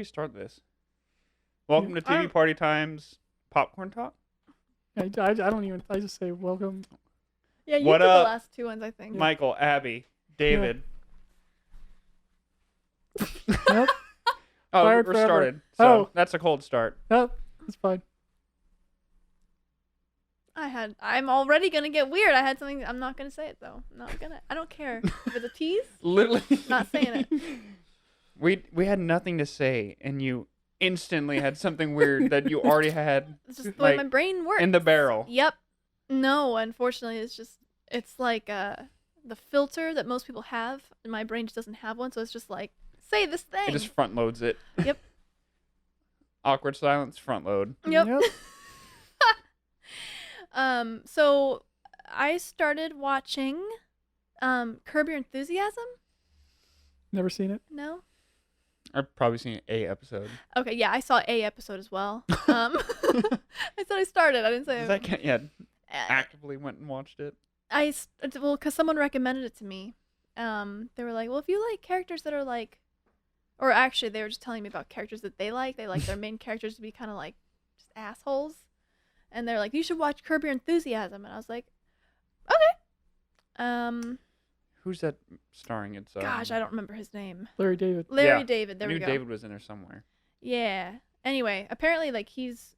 we start this? Welcome to TV Party Time's Popcorn Talk. I don't even. I just say welcome. Yeah, you What did the up? last two ones, I think. Michael, Abbie, David. Nope. Oh, Fired we're forever. started. So that's a cold start. Nope. It's fine. I'm already gonna get weird. I had something. I'm not gonna say it though. I'm not gonna. I don't care if it's a tease. Literally. Not saying it. We had nothing to say, and you instantly had something weird that you already had. It's just the way my brain works. In the barrel. Yep. No, unfortunately, it's like the filter that most people have, and my brain just doesn't have one. So it's just like, say this thing. It just front loads it. Yep. Awkward silence, front load. Yep. So I started watching Curb Your Enthusiasm. Never seen it. No? I've probably seen a episode. Okay, yeah, I saw a episode as well. I said I started. I didn't say. Does that count? Yeah. Actively went and watched it. Well, because someone recommended it to me. They were like, well, if you like characters that are like, or actually, they were just telling me about characters that they like their main characters to be kind of like just assholes. And they're like, you should watch Curb Your Enthusiasm. And I was like, okay. Who's that starring? It's Gosh, I don't remember his name. Larry David. Larry David. There I we knew go. David was in there somewhere. Yeah. Anyway, apparently, like, he's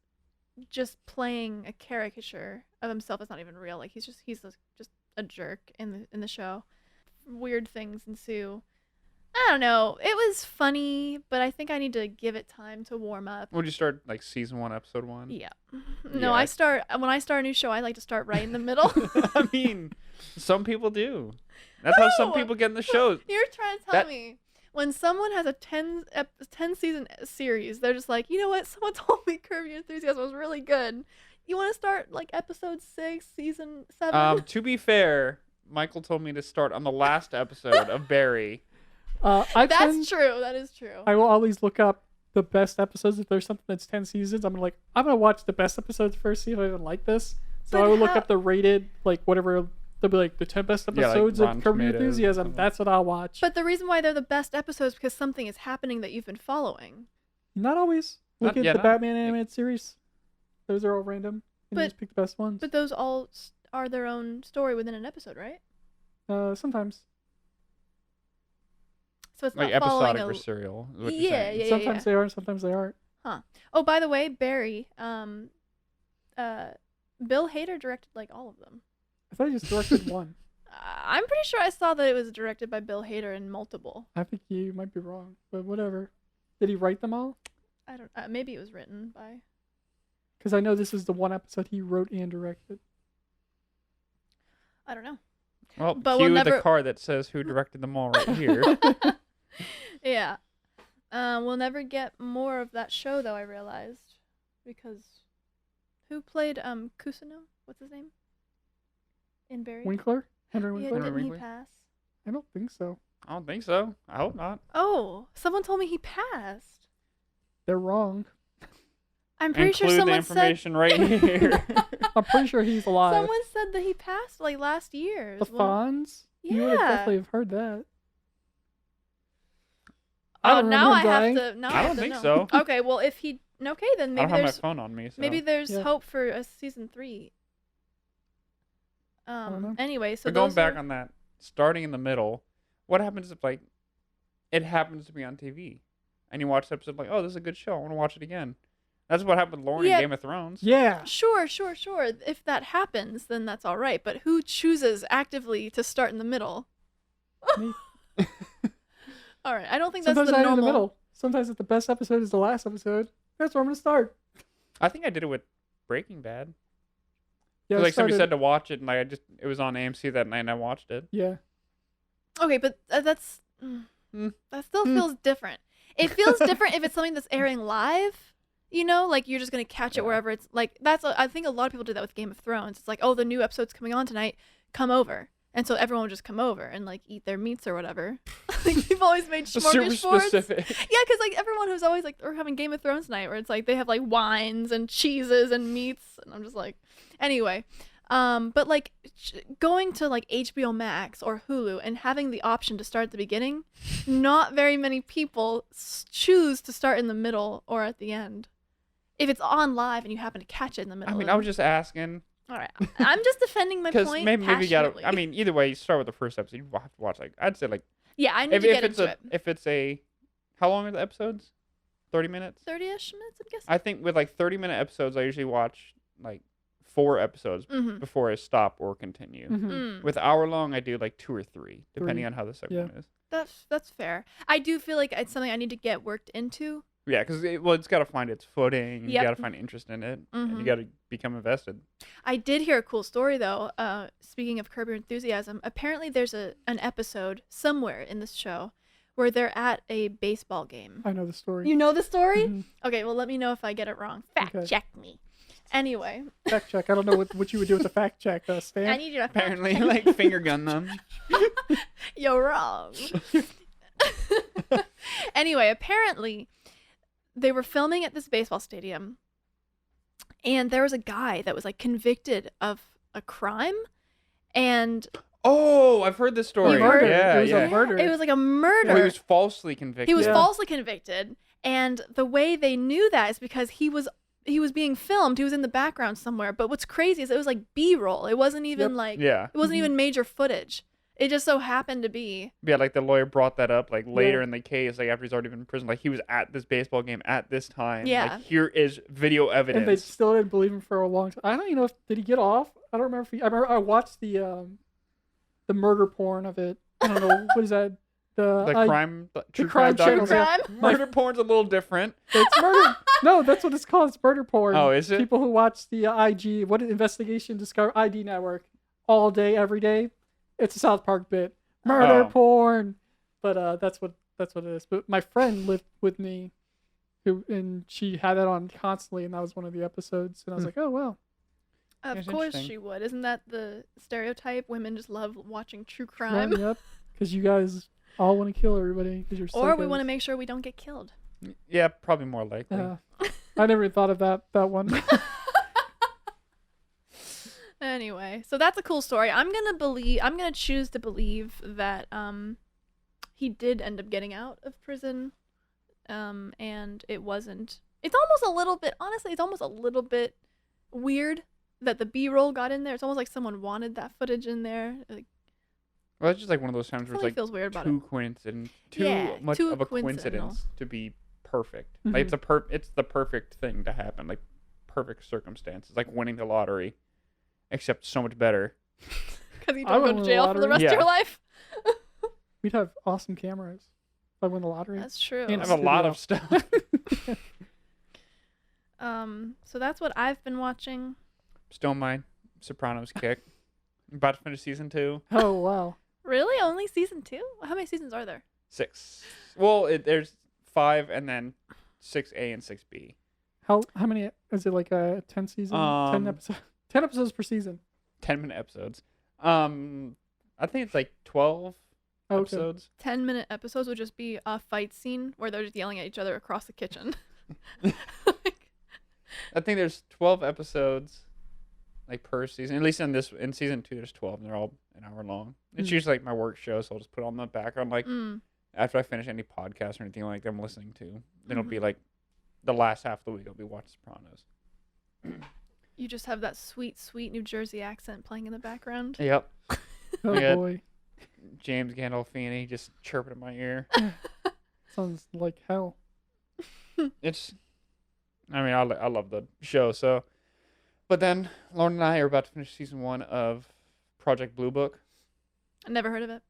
just playing a caricature of himself. It's not even real. Like, he's just a jerk in the show. Weird things ensue. I don't know. It was funny, but I think I need to give it time to warm up. Would you start like season 1, episode 1? Yeah. No, when I start a new show, I like to start right in the middle. I mean, some people do. That's how some people get in the shows. You're trying to tell me when someone has a 10 season series, they're just like, you know what? Someone told me Curb Your Enthusiasm was really good. You want to start like episode 6, season 7? To be fair, Michael told me to start on the last episode of Barry. That's true. That is true. I will always look up the best episodes. If there's something that's 10 seasons, I'm gonna watch the best episodes first, see if I even like this. So I will look up the rated, like whatever. They'll be like the 10 best episodes of Curb Your Enthusiasm. That's what I'll watch. But the reason why they're the best episodes is because something is happening that you've been following. Not always. Look at the Batman animated series. Those are all random. And you just pick the best ones. But those all are their own story within an episode, right? Sometimes. So it's like not episodic following or serial. Is what Yeah, you're saying. yeah. Sometimes they are, and sometimes they aren't. Huh. Oh, by the way, Barry, Bill Hader directed like all of them. I thought he just directed one. I'm pretty sure I saw that it was directed by Bill Hader in multiple. I think you might be wrong, but whatever. Did he write them all? I don't. Maybe it was written by. Because I know this is the one episode he wrote and directed. I don't know. Well, But cue we'll the never- card that says who directed them all right here. Yeah. We'll never get more of that show though. I realized because who played Kusano? What's his name? In Barry. Winkler? Henry Yeah, Winkler? didn't he Winkler? pass? I don't think so. I don't think so. I hope not. Oh, someone told me he passed. They're wrong. I'm pretty Include sure the someone said. information right here. I'm pretty sure he's alive. Someone said that he passed like last year. The Fonz? You would Yeah. definitely have heard that. Oh, don't now I remember have dying. to. Now I don't have to think know. so. Okay, well if he. Okay, then I maybe don't have my there's phone on me. So. maybe there's Yeah. hope for a season 3. don't know. Anyway, so But going those back are- on that, starting in the middle, what happens if like it happens to be on TV, and you watch the episode like, oh, this is a good show. I want to watch it again. That's what happened with Lauren Yeah. in Game of Thrones. Yeah. Sure. If that happens, then that's all right. But who chooses actively to start in the middle? Me. All right, I don't think Sometimes that's the I'm in normal. the middle. Sometimes if the best episode is the last episode, that's where I'm going to start. I think I did it with Breaking Bad. Yeah, Like somebody said to watch it, and like it was on AMC that night, and I watched it. Yeah. Okay, but that's that still feels different. It feels different if it's something that's airing live. You know, like you're just gonna catch it wherever it's like. I think a lot of people do that with Game of Thrones. It's like, oh, the new episode's coming on tonight. Come over, and so everyone will just come over and like eat their meats or whatever. Like people always made Super smorgasbords. specific. Yeah, because like everyone who's always like, we're having Game of Thrones night, where it's like they have like wines and cheeses and meats, and I'm just like, anyway, But like going to like HBO Max or Hulu and having the option to start at the beginning, not very many people choose to start in the middle or at the end. If it's on live and you happen to catch it in the middle. I mean, I was just asking. All right, I'm just defending my point. Because maybe you gotta. passionately. I mean, either way, you start with the first episode. You have to watch like I'd say like Yeah, I need to get into it. If it's a, how long are the episodes? 30 minutes. 30-ish minutes, I'm guessing. I think with like 30-minute episodes, I usually watch like 4 episodes Mhm. before I stop or continue. Mhm. With hour-long, I do like 2 or 3, depending on how the segment is. That's fair. I do feel like it's something I need to get worked into. Yeah, because it's got to find its footing. You Yep. got to find interest in it. And you Mhm. got to become invested. I did hear a cool story though. Speaking of Curb Your Enthusiasm, apparently there's an episode somewhere in this show where they're at a baseball game. I know the story. You know the story? Mhm. Okay, well let me know if I get it wrong. Fact Okay. check me. Anyway, Fact check. I don't know what you would do with the fact check, Stan. I need you to fact Apparently, check. like finger gun them. You're wrong. Anyway, apparently they were filming at this baseball stadium and there was a guy that was like convicted of a crime and Oh, I've heard this story. heard it? Yeah, It was a yeah. murder. it was like a murder. Well, he was falsely convicted. He was Yeah. falsely convicted, and the way they knew that is because he was being filmed. He was in the background somewhere. But what's crazy is it was like B-roll. It wasn't even Yep. like Yeah. it wasn't Mhm. even major footage. It just so happened to be. Yeah, like the lawyer brought that up like later Yeah. in the case, like after he's already been in prison. Like he was at this baseball game at this time. Yeah. Like here is video and they evidence. still didn't believe him for a long time. I don't even know if did he get off. I don't remember if he. I remember I watched the murder porn of it. I don't know what is that. The True true crime crime channel. documentary. Crime? Murder porn's a little different. It's murder. No, that's what it's called. It's murder porn. Oh, is it? People who watch the IG, what is Investigation Discover ID Network, all day, every day. It's a South Park bit. Murder Oh. porn. But that's what it is. But my friend lived with me, and she had that on constantly, and that was one of the episodes. And I was like, oh wow. Of That's course interesting. she would. Isn't that the stereotype? Women just love watching true crime. Yep. Because you guys all want to kill everybody because you're. Or we psychos. want to make sure we don't get killed. Yeah, probably more likely. I never even thought of that one. Anyway, so that's a cool story. I'm gonna choose to believe that he did end up getting out of prison, and it wasn't. It's almost a little bit. Honestly, it's almost a little bit weird that the B-roll got in there. It's almost like someone wanted that footage in there. Like, Well, it's just like one of those times where something it's like feels weird about too it. coincident, Yeah, much too of a coincidental. coincidence to be perfect. Mhm. Like it's the perfect thing to happen, like perfect circumstances, like winning the lottery, except so much better. Because you I don't go would to win the jail for the lottery. rest of Yeah. your life. We'd have awesome cameras if I win the lottery. That's true. And I have a lot of stuff. So that's what I've been watching. Still on my Sopranos kick. About to finish season 2. Oh wow. Really? Only season 2? How many seasons are there? 6. Well, there's 5 and then 6A and 6B. How many is it? Like a 10 season, 10 episodes, 10 episodes per season. 10-minute episodes. I think it's like 12 Okay. episodes. 10-minute episodes would just be a fight scene where they're just yelling at each other across the kitchen. I think there's 12 episodes like per season. At least in season 2 there's 12 and they're all an hour long. It's Mm. usually like my work show, so I'll just put it on the background like Mm. after I finish any podcast or anything like that I'm listening to. Then it'll Mm-hmm. be like the last half of the week I'll be watching Sopranos. You just have that sweet, sweet New Jersey accent playing in the background. Yep. Oh Yeah. boy. James Gandolfini just chirping in my ear. Sounds like hell. I mean, I love the show, so. But then, Lauren and I are about to finish season 1 of Project Blue Book. I never heard of it.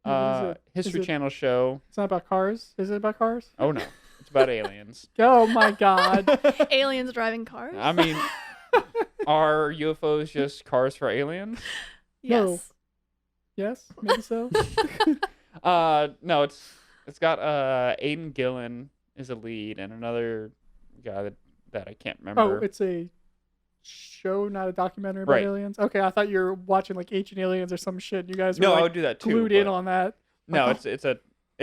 What is it? History Is it- Channel show. It's not about cars. Is it about cars? Oh, no. It's about aliens. Oh my god. Aliens driving cars? I mean, are UFOs just cars for aliens? Yes. Yes, maybe so. No, it's got Aidan Gillen is a lead and another guy that I can't remember. Oh, it's a show, not a documentary about Right. aliens. Okay, I thought you were watching like Ancient Aliens or some shit. You guys were no, I like would do that too. glued in but- on that. No, I it's a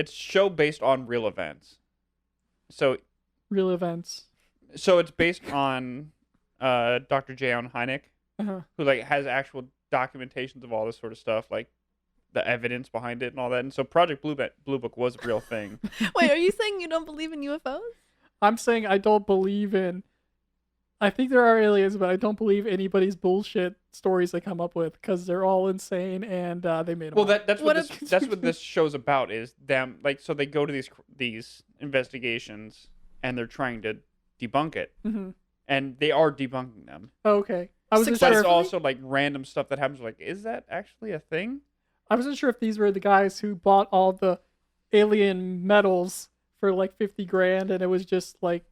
show based on real events. So Real events. it's based on Dr. J. Allen Hynek, who like has actual documentations of all this sort of stuff, like the evidence behind it and all that. And so Project Blue Book was a real thing. Wait, are you saying you don't believe in UFOs? I'm saying I don't believe in. I think there are aliens, but I don't believe anybody's bullshit stories they come up with because they're all insane and they made them. Well, up. that's what this show's about, is them, like, so they go to these investigations and they're trying to debunk it, and they are debunking them. Oh, okay, I wasn't But sure. it's also like random stuff that happens. Like, is that actually a thing? I wasn't sure if these were the guys who bought all the alien metals for like 50 grand, and it was just like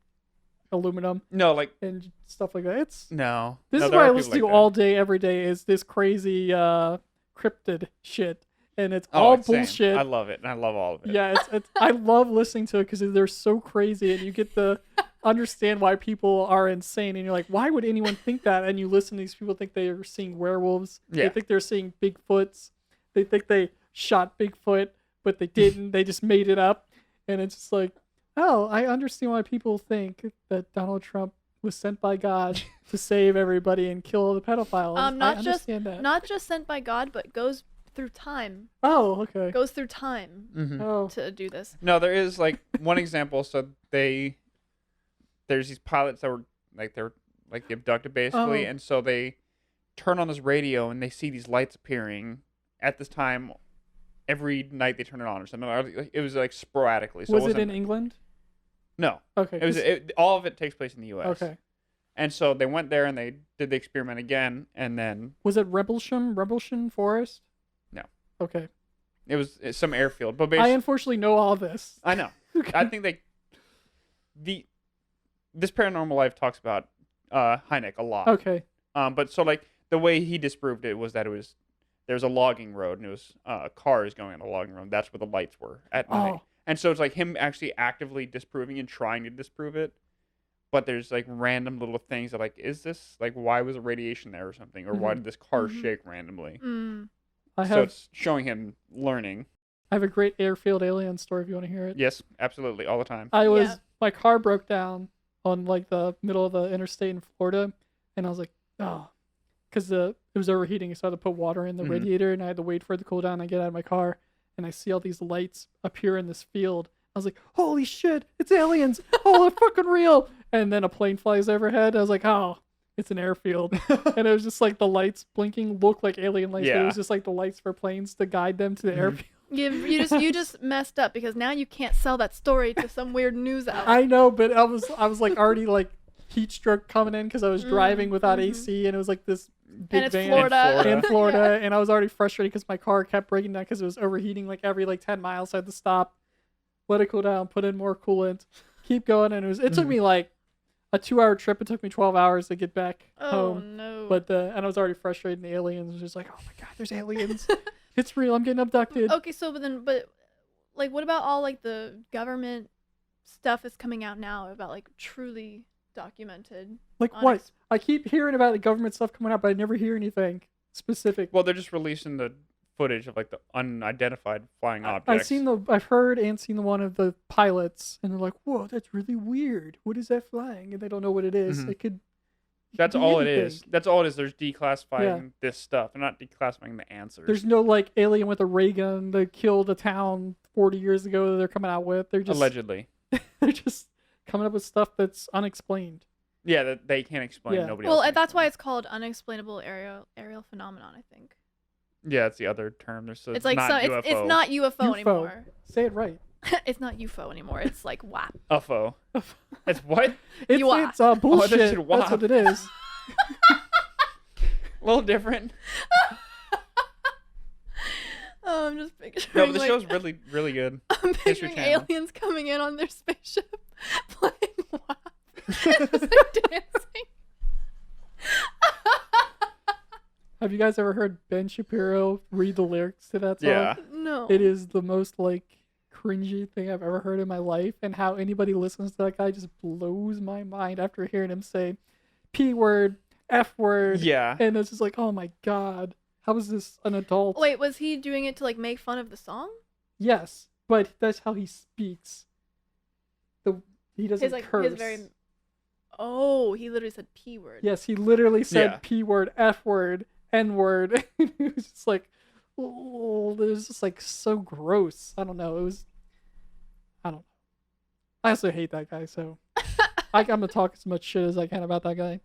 aluminum. No, like and stuff like that. This no. is there what are I people listen like to that. all day, every day. Is this crazy cryptid shit, and it's Oh, all same. bullshit. I love it, and I love all of it. Yeah, it's I love listening to it because they're so crazy, and you get to understand why people are insane, and you're like, why would anyone think that? And you listen to these people think they are seeing werewolves. Yeah. They think they're seeing Bigfoots. They think they shot Bigfoot, but they didn't. They just made it up, and it's just like, oh, I understand why people think that Donald Trump was sent by God to save everybody and kill all the pedophiles. I understand that. Not just sent by God, but goes through time. Oh, okay. Goes through time Oh, to do this. No, there is like one example. So there's these pilots that were abducted basically, Oh. and so they turn on this radio and they see these lights appearing at this time. Every night they turn it on or something. Or it was like sporadically. So was it wasn't- in England? No. Okay. It was all of it takes place in the U.S. Okay. And so they went there and they did the experiment again, and then Was it Rebelsham Forest? No. Okay. it's some airfield. But I basically, unfortunately know all this. I know. Okay. I think this Paranormal Life talks about Hynek a lot. Okay. But so like the way he disproved it was that there's a logging road and it was cars going on the logging road. That's where the lights were at night. Oh. And so it's like him actually actively disproving and trying to disprove it. But there's like random little things that like, is this like, why was the radiation there or something? Or why did this car shake randomly? I So have it's showing him learning. I have a great airfield alien story if you want to hear it. Yes, absolutely, all the time. My car broke down on like the middle of the interstate in Florida, and I was like, oh, because it was overheating, so I had to put water in the radiator, and I had to wait for it to cool down. I get out of my car, and I see all these lights appear in this field. I was like, holy shit, it's aliens! Oh, they're fucking real! And then a plane flies overhead. I was like, oh, it's an airfield, and it was just like the lights blinking looked like alien lights. But it was just like the lights for planes to guide them to the airfield. You just messed up because now you can't sell that story to some weird news outlet. I know, but I was like already like heat stroke coming in because I was driving without AC, and it was like this big and it's van Florida. in Florida, Yeah. and I was already frustrated because my car kept breaking down because it was overheating like every like 10 miles. So I had to stop, let it cool down, put in more coolant, keep going, and it took me like a 2-hour trip. It took me 12 hours to get back home. No. But and I was already frustrated, and the aliens was just like, oh my god, there's aliens. It's real. I'm getting abducted. Okay, so but like, what about all like the government stuff that's coming out now about like truly documented? Like what? I keep hearing about the government stuff coming out, but I never hear anything specific. Well, they're just releasing the footage of like the unidentified flying objects. I've heard and seen the one of the pilots, and they're like, "Whoa, that's really weird. What is that flying?" And they don't know what it is. It could. That's be all it anything. is. That's all it is. There's declassifying this stuff. They're not declassifying the answers. There's no like alien with a ray gun that killed a town 40 years ago that they're coming out with. They're just allegedly. they're just coming up with stuff that's unexplained. Yeah, that they can't explain. Yeah. Nobody Well, else. can that's why explain. it's called unexplainable aerial phenomenon. I think Yeah, it's the other term. There's it's like not UFO. it's not UFO anymore. Say it right. It's not UFO anymore. It's like WAP. UFO. It's what? It's UAP. bullshit. said That's WAP. what it is. A little different. Oh, I'm just picturing. No, but the like, show's really, really good. I'm History picturing Channel. aliens coming in on their spaceship, playing WAP as they're dancing. Have you guys ever heard Ben Shapiro read the lyrics to that song? Yeah. No. It is the most like cringy thing I've ever heard in my life, and how anybody listens to that guy just blows my mind after hearing him say P word, F word. Yeah. And it's just like, oh my god, how is this an adult? Wait, was he doing it to like make fun of the song? Yes, but that's how he speaks. He doesn't His curse. very. Oh, he literally said P word. Yes, he literally said Yeah. P word, F word, N word. It was just like, oh, it was just like so gross. I don't know. I don't know. I also hate that guy, so I'm gonna talk as much shit as I can about that guy.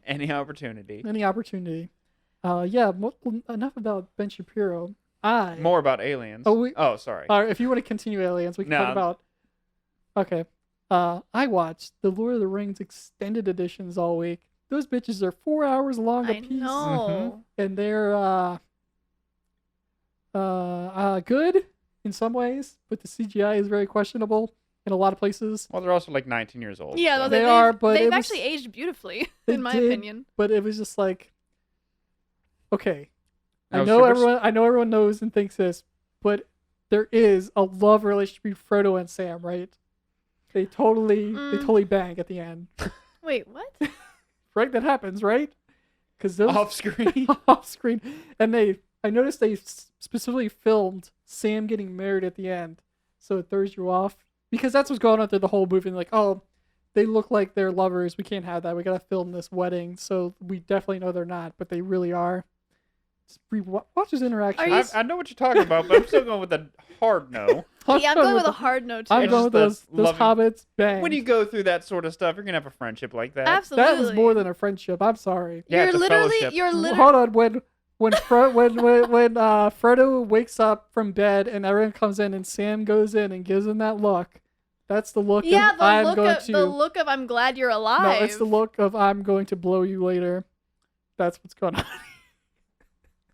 Any opportunity. Any opportunity. Yeah. Enough about Ben Shapiro. More about aliens. Oh, sorry. If you want to continue aliens, we can talk about. Okay. I watched the Lord of the Rings extended editions all week. Those bitches are 4 hours long a piece. I know. And they're good in some ways, but the CGI is very questionable in a lot of places. Well, they're also like 19 years old. Yeah, so. They are, but they've actually aged beautifully, in my opinion. But it was just like, okay, No, I know everyone knows and thinks this, but there is a love relationship between Frodo and Sam, right? They totally bang at the end. Wait, what? Right, that happens, right? Because those Off screen. off screen, and I noticed they specifically filmed Sam getting married at the end, so it throws you off because that's what's going on through the whole movie. Like, oh, they look like they're lovers. We can't have that. We gotta film this wedding, so we definitely know they're not, but they really are. Just watch his interaction. I know what you're talking about, but I'm still going with a hard no. Yeah, I'm going with a hard no too. I'm going with those hobbits bang. When you go through that sort of stuff, you're gonna have a friendship like that. Absolutely. That was more than a friendship. I'm sorry. Yeah, You're it's a literally fellowship. Hold on. When Frodo wakes up from bed and everyone comes in and Sam goes in and gives him that look, that's the look. Yeah, of, the look of I'm glad you're alive. No, it's the look of I'm going to blow you later. That's what's going on.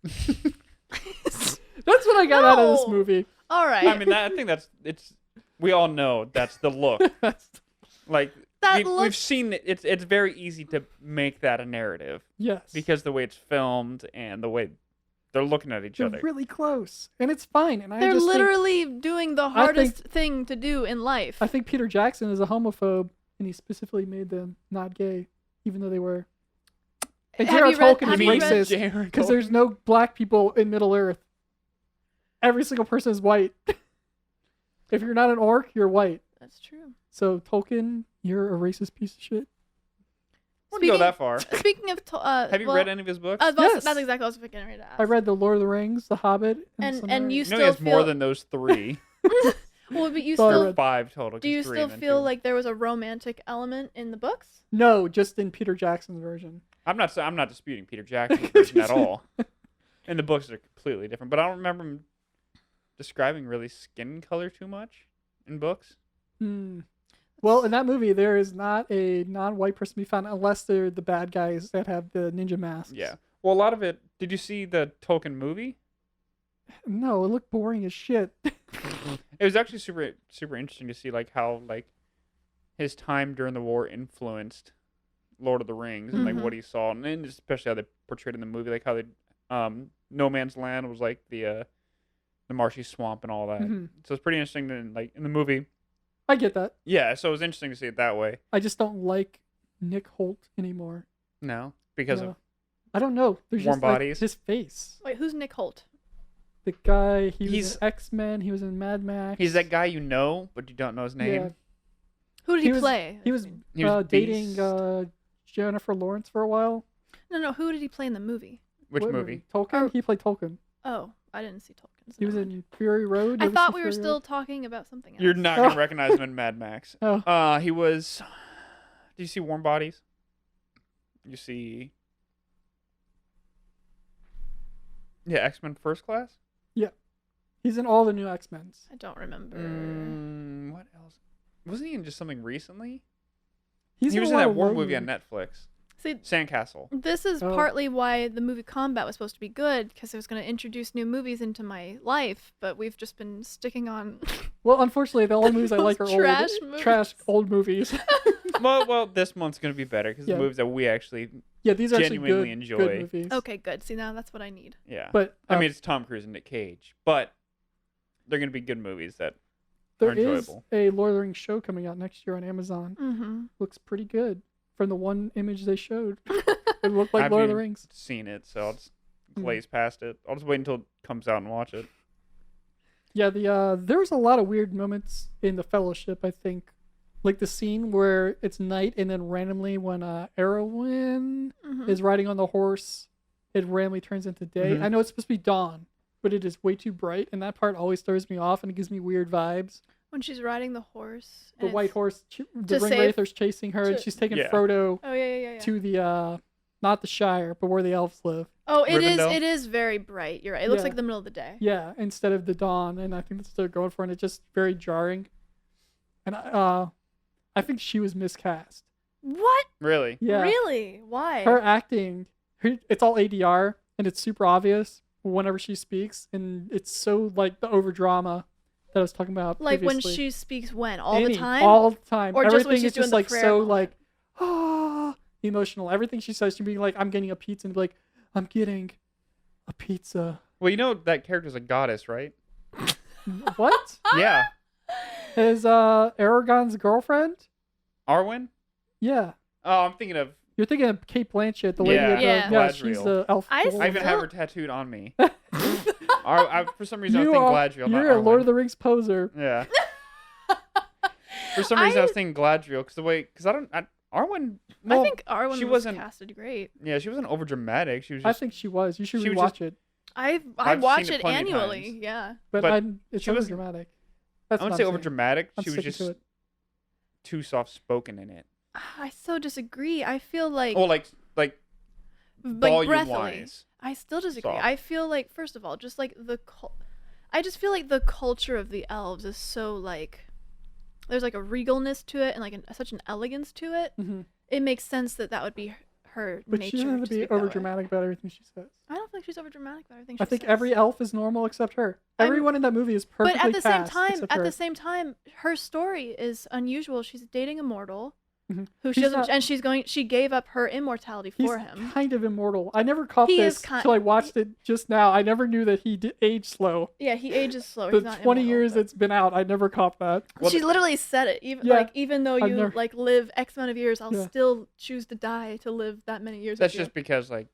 That's what I got out of this movie. All right. I mean, I think it's. We all know that's the look. Like we've seen it. It's very easy to make that a narrative. Yes. Because the way it's filmed and the way they're looking at each other. They're really close, and it's fine. And they're literally doing the hardest thing to do in life. I think Peter Jackson is a homophobe, and he specifically made them not gay, even though they were. And J.R. Tolkien is racist because there's no black people in Middle Earth. Every single person is white. If you're not an orc, you're white. That's true. So Tolkien, you're a racist piece of shit. Wouldn't go that far. Speaking of, have you read any of his books? Yes. That's exactly what I was getting ready to ask. I read The Lord of the Rings, The Hobbit, and you still he has feel more than those 3. Well, but you still 5 total. Do you still feel like there was a romantic element in the books? No, just in Peter Jackson's version. I'm not disputing Peter Jackson's version at all. And the books are completely different, but I don't remember him describing really skin color too much in books. Well, in that movie, there is not a non-white person to be found unless they're the bad guys that have the ninja masks. Yeah. Well, a lot of it. Did you see the Tolkien movie? No, it looked boring as shit. It was actually super super interesting to see like how like his time during the war influenced Lord of the Rings and like what he saw, and then especially how they portrayed in the movie, like how they No Man's Land was like the marshy swamp and all that. So it's pretty interesting to like in the movie. I get that. Yeah, so it was interesting to see it that way. I just don't like Nick Holt anymore. No, because of I don't know. There's Warm just Bodies. like his face. Wait, who's Nick Holt? The guy he's in X-Men. He was in Mad Max. He's that guy you know, but you don't know his name. Yeah. Who did he play? He was dating Jennifer Lawrence for a while. No. Who did he play in the movie? Which movie? Tolkien. He played Tolkien. Oh, I didn't see Tolkien. So he was in Fury Road. I thought we were still talking about something else. You're not gonna recognize him in Mad Max. He was. Did you see Warm Bodies? You see. Yeah, X-Men First Class. Yeah, he's in all the new X-Men's. I don't remember. What else? Wasn't he in just something recently? He was in that war movie on Netflix. See, Sandcastle. This is partly why the movie Combat was supposed to be good, because it was going to introduce new movies into my life, but we've just been sticking on. Well, unfortunately, the only movies I like are trash old movies. well, this month's going to be better because the movies that we actually these are genuinely actually enjoy. good movies. Okay, good. See, now that's what I need. Yeah. But I mean, it's Tom Cruise and Nick Cage, but they're going to be good movies that are enjoyable. There is a Lord of the Rings show coming out next year on Amazon. Looks pretty good. From the one image they showed, it looked like Lord of the Rings. I've seen it, so I'll just glaze past it. I'll just wait until it comes out and watch it. Yeah, there was a lot of weird moments in the Fellowship, I think, like the scene where it's night and then randomly when Erwin is riding on the horse, it randomly turns into day. I know it's supposed to be dawn, but it is way too bright, and that part always throws me off, and it gives me weird vibes. When she's riding the horse. The white horse, the Ring Wraither's chasing her, and she's taking Frodo to the, not the Shire, but where the elves live. Oh, it is very bright. You're right. It looks like the middle of the day. Yeah, instead of the dawn, and I think that's what they're going for, and it's just very jarring. And I think she was miscast. What? Really? Yeah. Really? Why? Her acting, it's all ADR, and it's super obvious whenever she speaks, and it's so like the over drama that I was talking about like previously. when she speaks all the time? All the time. Or everything just when she's is doing just the like prayer so moment? like emotional. Everything she says, she'd be like, I'm getting a pizza, and be like, I'm getting a pizza. Well, you know that character's a goddess, right? What? Yeah. Is Aragorn's girlfriend? Arwen? Yeah. Oh, I'm thinking of... You're thinking of Kate Blanchett, the lady Yeah. at the... Yeah. Yeah, she's the elf. I I even have her tattooed on me. For some reason, I was thinking Galadriel, not You're a Arwen. Lord of the Rings poser. Yeah. For some reason, I was thinking Galadriel because Arwen. Well, I think Arwen she was wasn't casted great. Yeah, she wasn't over dramatic. She was. I Just, think she was. You should she was rewatch it. I I've watch seen it it plenty of annually. times. Yeah. But it's she over wasn't- dramatic. I That's wouldn't what say I'm over saying. dramatic. I'm She was sticking just to it. too soft spoken in it. I so disagree. I feel like like volume breathily. wise. I still disagree. Soft. I feel like first of all, just like I just feel like the culture of the elves is so like there's like a regalness to it and like such an elegance to it. Mhm. It makes sense that would be her But nature. she doesn't have to to be speak that over way. dramatic about everything she says. I don't think she's over dramatic about everything. I think every elf is normal except her. Everyone in that movie is perfectly But at the same cast time, except her. her story is unusual. She's dating a mortal Mhm. who she He's doesn't, not- and she gave up her immortality He's for him. kind of immortal. I never caught He this is until I watched it just now. I never knew that he aged slow. Yeah, he ages slow. The He's not 20 immortal, years but- it's been out, I never caught that. Well, she literally said it. Even though I've you never- like live X amount of years, I'll Yeah. still choose to die to live that many years. That's with you. just because like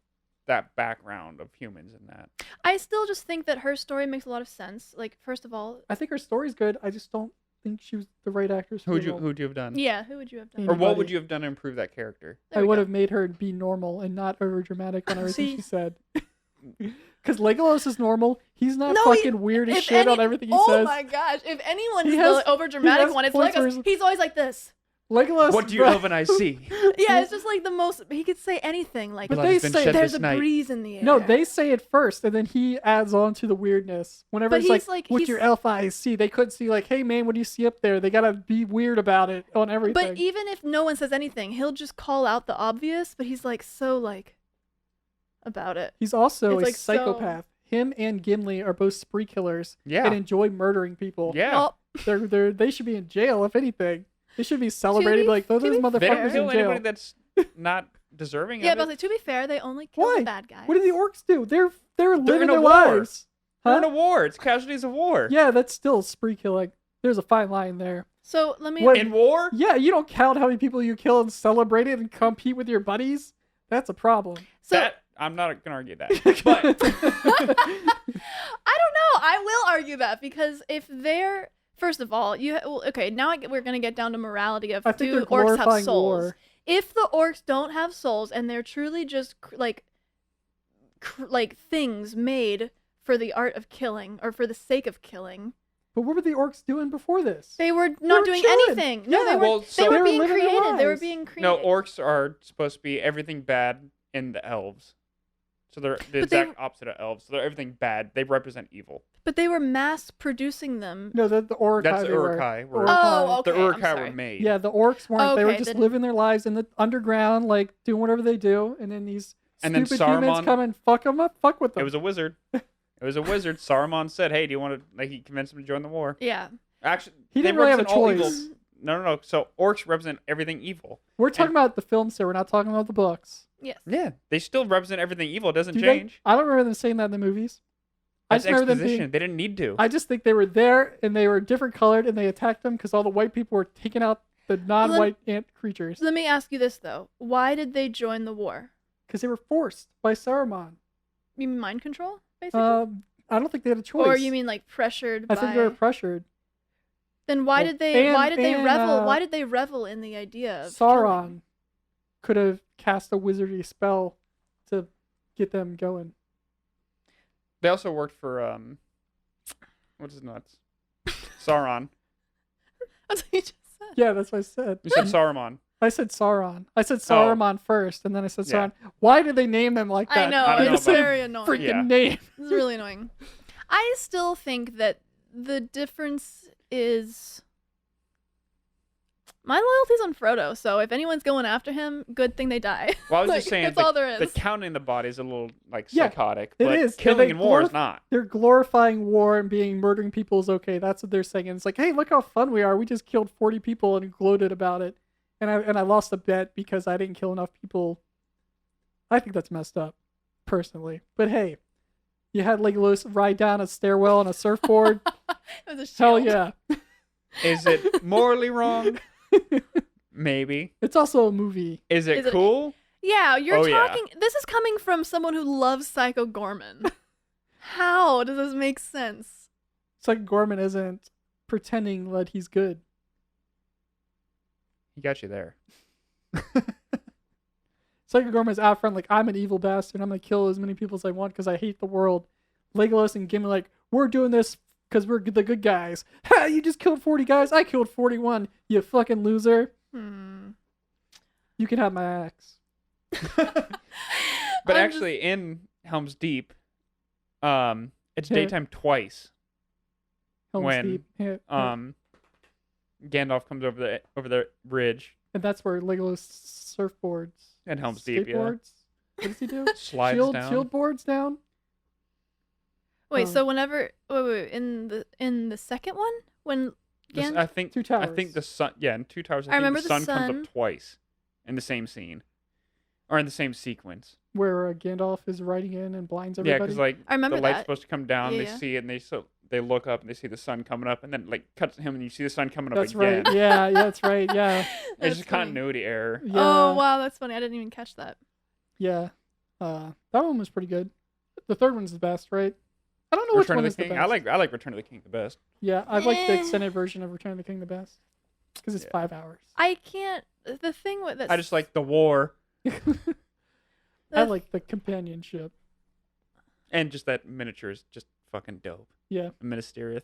that background of humans in that. I still just think that her story makes a lot of sense. Like, first of all, I think her story's good. I just don't think she was the right actress for the role. Who'd you have done? yeah, who would you have done? Or what Anybody. would you have done to improve that character? There I we would go. have made her be normal and not over dramatic on everything See? she said. Because Legolas is normal. He's not No, he- fucking weird as If shit any- on everything he oh says. my gosh! If anyone He is has- the over dramatic has one, it's points where Legolas. He's always like this. Legolas. What do you love and I see? Yeah, it's just like the most. He could say anything. Like, But Blood they has been say shed there's this a night. breeze in the air. No, they say it first, and then he adds on to the weirdness. Whenever But it's he's like, like- what he's- your elf eyes see, they couldn't see like, hey man, what do you see up there? They gotta be weird about it on everything. But even if no one says anything, he'll just call out the obvious. But he's like so like about it. He's also It's a like so- psychopath. Him and Gimli are both spree killers Yeah. and enjoy murdering people. Yeah. Well, They should be in jail if anything. They should be celebrated. be- Like those to be motherfuckers They don't in kill jail. anybody that's not deserving yeah, of but it. like, to be fair, they only kill Why? the bad guys. What do the orcs do? They're living in a their war. lives. We're in Huh? a war. It's casualties of war. Yeah, that's still spree killing. There's a fine line there. So let me. What- In war? Yeah, you don't count how many people you kill and celebrate it and compete with your buddies. That's a problem. So That I'm not gonna argue that. But I don't know. I will argue that because if they're first of all, okay. Now we're gonna get down to morality of I think do they're orcs have glorifying souls? war. If the orcs don't have souls and they're truly just like things made for the art of killing or for the sake of killing, But what were the orcs doing before this? they were not were doing chilling. anything. No, Yeah. they were. Well, they so- were They were being living their created. They were lives. being created. no, orcs are supposed to be everything bad in the elves. So they're the But they- exact opposite of elves. So they're everything bad. They represent evil. But they were mass producing them. No, the Uruk-hai. That's the they were. Uruk-hai. Were, Oh, okay. the I'm Uruk-hai were sorry. made. Yeah, the orcs weren't. They were Okay, just then- living their lives in the underground, like doing whatever they do, and then these And then stupid humans Saruman- come and fuck them up, fuck with them. It was a wizard. It was a wizard. Saruman said, "Hey, do you want to?" Like he convinced him to join the war. Yeah. Actually, He they didn't really have a represent all choice. evil. No. So orcs represent everything evil. We're talking about the films here. We're not talking about the books. Yes. Yeah, they still represent everything evil. It doesn't Do change. I don't remember them saying that in the movies. I That's just remember them exposition. being. They didn't need to. I just think they were there and they were different colored and they attacked them because all the white people were taking out the non-white ant creatures Let me ask you this though: why did they join the war? because they were forced by Saruman. You mean mind control, basically? I don't think they had a choice. Or you mean like pressured I by? think they were pressured. Then why did they revel in the idea of Sauron killing? could have cast a wizardry spell to get them going. They also worked for what's his nuts? Sauron. That's what you just said. Yeah, that's what I said. You said Saruman. I said Sauron. I said Saruman first, and then I said Sauron. Yeah. Why did they name them like that? I know, I don't know, it's but- very annoying. Freaking name. It's really annoying. I still think that the difference is my loyalty's on Frodo, so if anyone's going after him, good thing they die. Well, I was Like, just saying, that's all there the is. counting the body is a little like Yeah, psychotic, it but is. killing They in war is not. They're glorifying war and murdering people is okay. That's what they're saying. It's like, hey, look how fun we are. We just killed 40 people and gloated about it. And I lost a bet because I didn't kill enough people. I think that's messed up, personally. But hey, you had Legolas ride down a stairwell on a surfboard. It was a Hell shield. yeah. Is it morally wrong? Maybe. It's also a movie. Is it Is it- cool? Yeah, you're Oh, yeah. talking. This is coming from someone who loves Psycho Gorman. How does this make sense? It's like Gorman isn't pretending that he's good. He got you there. Psycho Gorman's out front like, I'm an evil bastard. I'm going to kill as many people as I want because I hate the world. Legolas and Gimli like, we're doing this because we're the good guys. Ha! You just killed 40 guys. I killed 41. You fucking loser. You can have my axe. But actually, in Helm's Deep, it's daytime twice. Helm's When, Deep. Yeah. Gandalf comes over the ridge And that's where Legolas surfboards. and Helm's Deep, yeah, Skateboards? What does he do? slides down. Shield boards down? Wait, Oh. so whenever wait, in the second one when Gandalf I think Two Towers. I think the sun. Yeah, in Two Towers, I I think remember the the sun comes sun. up twice in the same scene, or in the same sequence. Where Gandalf is riding in and blinds Yeah, everybody? because like I remember the light's that. supposed to come down, Yeah, they yeah. see it, and they look up and they see the sun coming up, and then like cuts to him, and you see the sun coming up That's again. right. Yeah, that's right. Yeah. It's That's just funny. continuity error. Yeah. Oh wow, that's funny. I didn't even catch that. Yeah. That one was pretty good. The third one's the best, right? I don't know which Return one of is the the King. best. I like Return of the King the best. Yeah, I like the Eh. extended version of Return of the King the best. Because it's Yeah. 5 hours. I can't. The thing with that. I just like the war I like the companionship. and just that miniature is just fucking dope. Yeah. The Minas Tirith.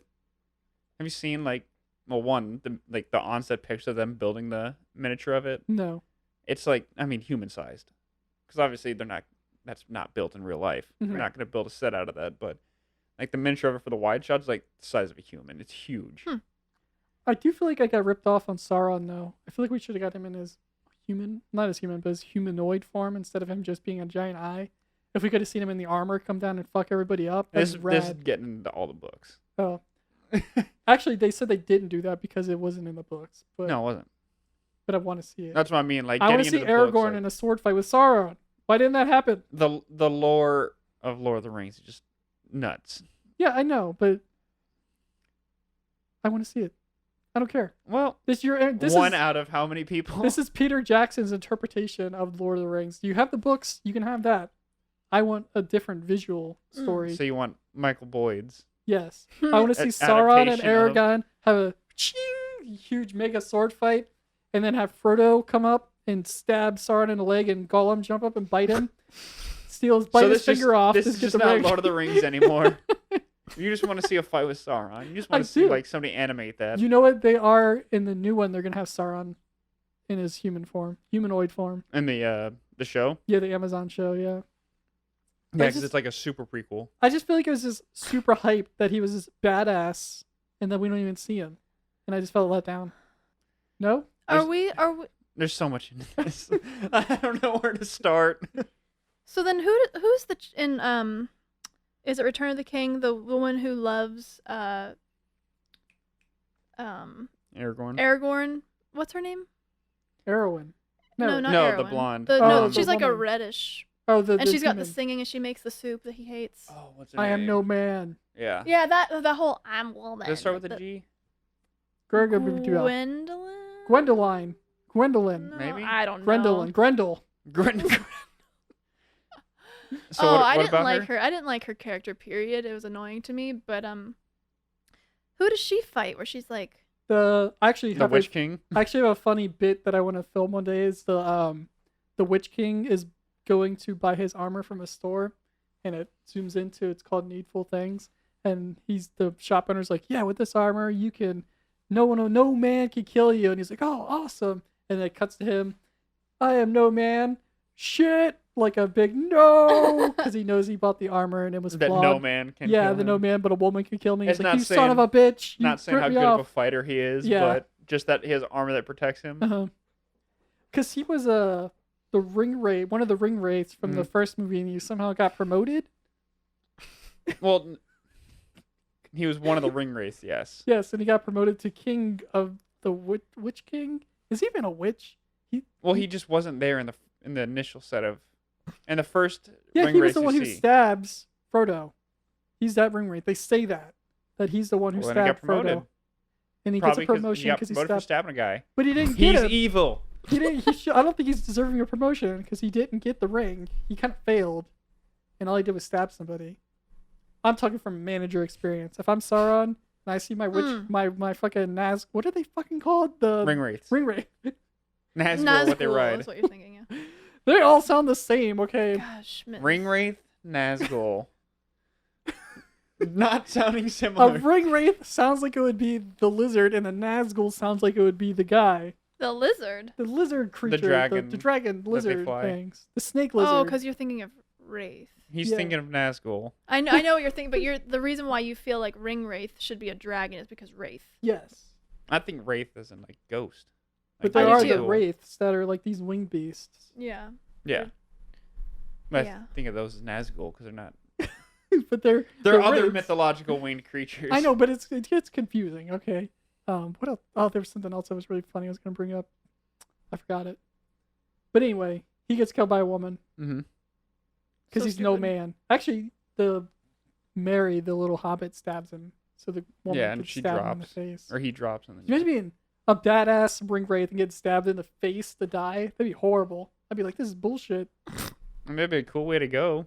Have you seen like the onset picture of them building the miniature of it? No. It's like, I mean, human sized, because obviously that's not built in real life. Mhm. We're not going to build a set out of that, but like the miniature of it for the wide shot's like the size of a human. It's huge. I do feel like I got ripped off on Sauron, though. I feel like we should have got him in his not as human, but his humanoid form instead of him just being a giant eye. If we could have seen him in the armor come down and fuck everybody up, that's This is rad. getting into all the books. Oh. Actually, they said they didn't do that because it wasn't in the books. But, No, it wasn't. But I want to see it. That's what I mean. Like I want getting to into see the books, Aragorn like, in a sword fight with Sauron. Why didn't that happen? the lore of Lord of the Rings is just nuts. Yeah, I know, but I want to see it. I don't care. Well, This is one out of how many people? This is Peter Jackson's interpretation of Lord of the Rings. You have the books, you can have that. I want a different visual story. So you want Michael Boyd's? Yes. I want to see An Sauron and adaptation of- Aragorn have a huge mega sword fight, and then have Frodo come up and stab Sauron in the leg, and Gollum jump up and bite him, bite his finger off. This just is get just the not ring. Lord of the Rings anymore. You just want to see a fight with Sauron. You just want I to see do. like somebody animate that. You know what they are in the new one? They're gonna have Sauron in his humanoid form. In the show. Yeah, the Amazon show. Yeah. Yeah, I because just- it's like a super prequel. I just feel like it was just super hype that he was this badass, and then we don't even see him, and I just felt let down. No, Are we? There's so much in this. I don't know where to start. So then who's in is it Return of the King, the woman who loves Aragorn. Aragorn? What's her name? Arwen. No, not No, Arwen. the blonde. No, the she's like a woman. reddish, Oh, and she's got the human. singing, and she makes the soup that he hates. Oh, what's her I name? am no man. Yeah. Yeah, that whole I'm woman. Does it start with like a G? Gwendolyn. Gwendolyn. No, Maybe? I don't know. Grendel. So Oh, what I didn't about like her? her. I didn't like her character. Period. It was annoying to me. But who does she fight? Where she's like, I actually The Witch King. I actually have a funny bit that I want to film one day. Is the Witch King is going to buy his armor from a store, and it zooms into it's called Needful Things, and the shop owner's like, yeah, with this armor you can no man can kill you, and he's like, oh, awesome, and it cuts to him, I am no man, shit, like a big no, because he knows he bought the armor and it was that flawed. no man can. kill him. No man, but a woman can kill me. It's He's like, not you saying, son of a bitch. You not saying how ripped good me of a off. fighter he is, Yeah. but just that he has armor that protects him. Because he was the ring wraith, one of the ring wraiths from the first movie, and he somehow got promoted. Well, he was one of the ring wraiths, yes. Yes, and he got promoted to king of the Witch King. Is he even a witch? He just wasn't there in the initial set of, in the first yeah, ring he was wraith the one you who see. stabs Frodo. He's that ring wraith. They say that he's the one who Well, then he got stabbed promoted. Frodo, and he Probably gets a promotion he because he got promoted for stabbed. stabbing a guy. But he didn't get He's it. evil. He didn't. I don't think he's deserving a promotion because he didn't get the ring. He kind of failed, and all he did was stab somebody. I'm talking from manager experience. If I'm Sauron and I see my witch, my fucking what are they fucking called? The Ring wraiths. ring wraith. Nazgul, what they ride. That's what you're thinking, yeah. They all sound the same. Okay. Gosh, man. Ring wraith, Nazgul. Not sounding A similar. ring wraith sounds like it would be the lizard, and a Nazgul sounds like it would be the guy. The lizard. The lizard creature. dragon The dragon lizard fly. things. The snake lizard. Oh, because you're thinking of Wraith. He's Yeah. thinking of Nazgul. I know what you're thinking, but the reason why you feel like Ring Wraith should be a dragon is because Wraith. Yes. I think wraith isn't like ghost. But Like there I are do the too. wraiths that are like these winged beasts. Yeah. Yeah. But Yeah. I think of those as Nazgul because they're not. But they're Other wraiths. mythological winged creatures. I know, but it gets confusing. Okay. What else? Oh, there was something else that was really funny I was going to bring up. I forgot it. But anyway, he gets killed by a woman Mm-hmm. because So he's no stupid. man. Actually, Mary, the little hobbit, stabs him. So the woman Yeah, and gets she stabbed in the drops. face. Or he drops and then. You imagine being a badass ring wraith and getting stabbed in the face to die? That'd be horrible. I'd be like, this is bullshit. Maybe a cool way to go.